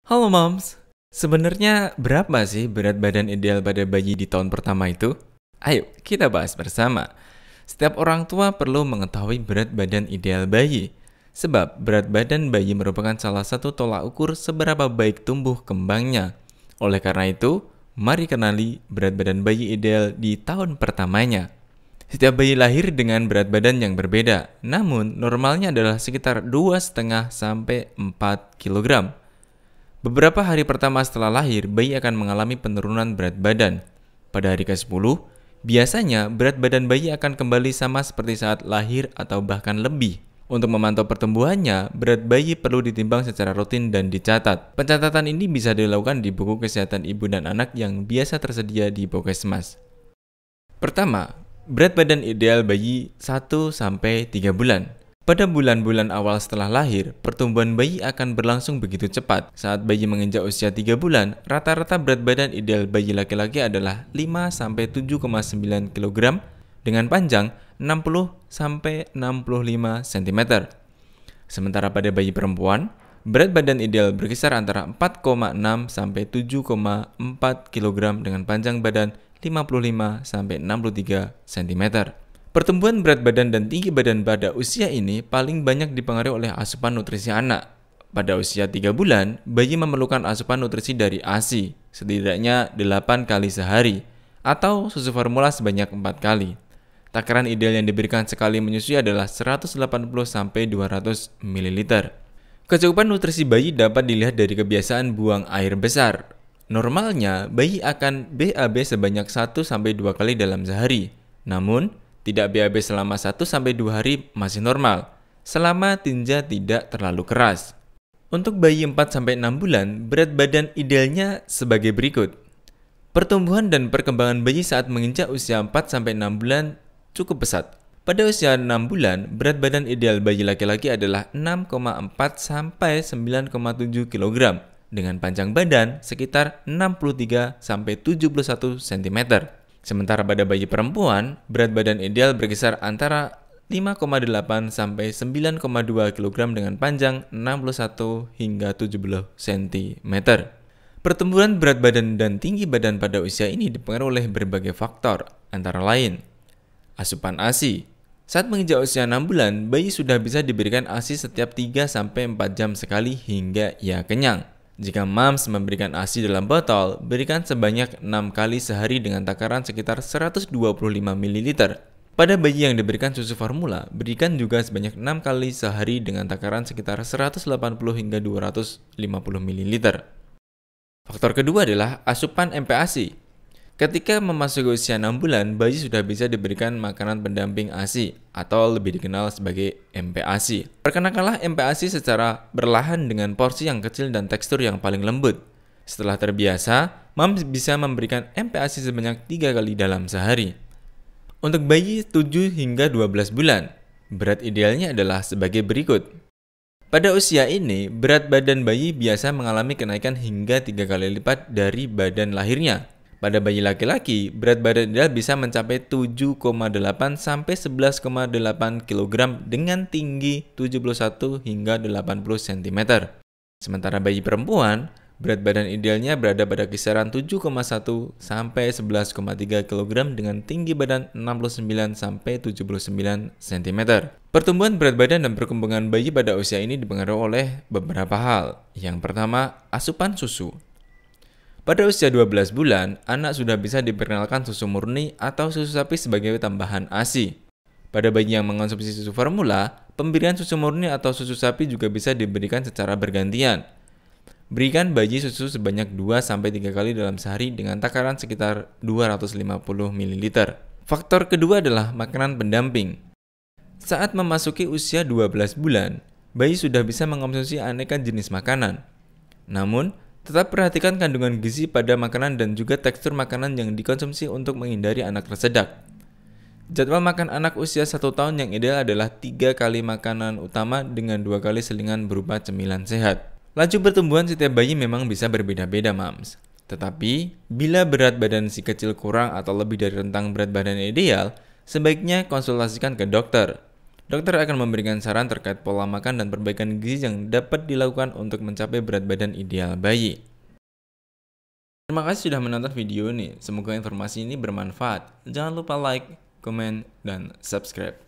Halo moms, sebenarnya berapa sih berat badan ideal pada bayi di tahun pertama itu? Ayo kita bahas bersama. Setiap orang tua perlu mengetahui berat badan ideal bayi, sebab berat badan bayi merupakan salah satu tolak ukur seberapa baik tumbuh kembangnya. Oleh karena itu, mari kenali berat badan bayi ideal di tahun pertamanya. Setiap bayi lahir dengan berat badan yang berbeda, namun normalnya adalah sekitar 2,5 sampai 4 kg. Beberapa hari pertama setelah lahir, bayi akan mengalami penurunan berat badan. Pada hari ke-10, biasanya berat badan bayi akan kembali sama seperti saat lahir atau bahkan lebih. Untuk memantau pertumbuhannya, berat bayi perlu ditimbang secara rutin dan dicatat. Pencatatan ini bisa dilakukan di buku kesehatan ibu dan anak yang biasa tersedia di Puskesmas. Pertama, berat badan ideal bayi 1-3 bulan. Pada bulan-bulan awal setelah lahir, pertumbuhan bayi akan berlangsung begitu cepat. Saat bayi menginjak usia 3 bulan, rata-rata berat badan ideal bayi laki-laki adalah 5-7,9 kg dengan panjang 60-65 cm. Sementara pada bayi perempuan, berat badan ideal berkisar antara 4,6-7,4 kg dengan panjang badan 55-63 cm. Pertumbuhan berat badan dan tinggi badan pada usia ini paling banyak dipengaruhi oleh asupan nutrisi anak. Pada usia 3 bulan, bayi memerlukan asupan nutrisi dari ASI, setidaknya 8 kali sehari, atau susu formula sebanyak 4 kali. Takaran ideal yang diberikan sekali menyusui adalah 180-200 ml. Kecukupan nutrisi bayi dapat dilihat dari kebiasaan buang air besar. Normalnya, bayi akan BAB sebanyak 1-2 kali dalam sehari. Namun, tidak BAB selama 1-2 hari masih normal, selama tinja tidak terlalu keras. Untuk bayi 4-6 bulan, berat badan idealnya sebagai berikut. Pertumbuhan dan perkembangan bayi saat menginjak usia 4-6 bulan cukup pesat. Pada usia 6 bulan, berat badan ideal bayi laki-laki adalah 6,4-9,7 kg, dengan panjang badan sekitar 63-71 cm. Sementara pada bayi perempuan, berat badan ideal berkisar antara 5,8-9,2 kg dengan panjang 61 hingga 70 cm. Pertumbuhan berat badan dan tinggi badan pada usia ini dipengaruhi oleh berbagai faktor, antara lain asupan ASI. Saat menginjak usia 6 bulan, bayi sudah bisa diberikan ASI setiap 3-4 jam sekali hingga ia kenyang. Jika mams memberikan ASI dalam botol, berikan sebanyak 6 kali sehari dengan takaran sekitar 125 ml. Pada bayi yang diberikan susu formula, berikan juga sebanyak 6 kali sehari dengan takaran sekitar 180 hingga 250 ml. Faktor kedua adalah asupan MPASI. Ketika memasuki usia 6 bulan, bayi sudah bisa diberikan makanan pendamping ASI atau lebih dikenal sebagai MPASI. Perkenalkanlah MPASI secara perlahan dengan porsi yang kecil dan tekstur yang paling lembut. Setelah terbiasa, mams bisa memberikan MPASI sebanyak 3 kali dalam sehari. Untuk bayi 7 hingga 12 bulan, berat idealnya adalah sebagai berikut. Pada usia ini, berat badan bayi biasa mengalami kenaikan hingga 3 kali lipat dari badan lahirnya. Pada bayi laki-laki, berat badan ideal bisa mencapai 7,8-11,8 kg dengan tinggi 71 hingga 80 cm. Sementara bayi perempuan, berat badan idealnya berada pada kisaran 7,1-11,3 kg dengan tinggi badan 69-79 cm. Pertumbuhan berat badan dan perkembangan bayi pada usia ini dipengaruhi oleh beberapa hal. Yang pertama, asupan susu. Pada usia 12 bulan, anak sudah bisa diperkenalkan susu murni atau susu sapi sebagai tambahan ASI. Pada bayi yang mengonsumsi susu formula, pemberian susu murni atau susu sapi juga bisa diberikan secara bergantian. Berikan bayi susu sebanyak 2-3 kali dalam sehari dengan takaran sekitar 250 ml. Faktor kedua adalah makanan pendamping. Saat memasuki usia 12 bulan, bayi sudah bisa mengonsumsi aneka jenis makanan. Namun, tetap perhatikan kandungan gizi pada makanan dan juga tekstur makanan yang dikonsumsi untuk menghindari anak tersedak. Jadwal makan anak usia 1 tahun yang ideal adalah 3 kali makanan utama dengan 2 kali selingan berupa cemilan sehat. Laju pertumbuhan setiap bayi memang bisa berbeda-beda, mams. Tetapi, bila berat badan si kecil kurang atau lebih dari rentang berat badan ideal, sebaiknya konsultasikan ke dokter. Dokter akan memberikan saran terkait pola makan dan perbaikan gizi yang dapat dilakukan untuk mencapai berat badan ideal bayi. Terima kasih sudah menonton video ini. Semoga informasi ini bermanfaat. Jangan lupa like, komen, dan subscribe.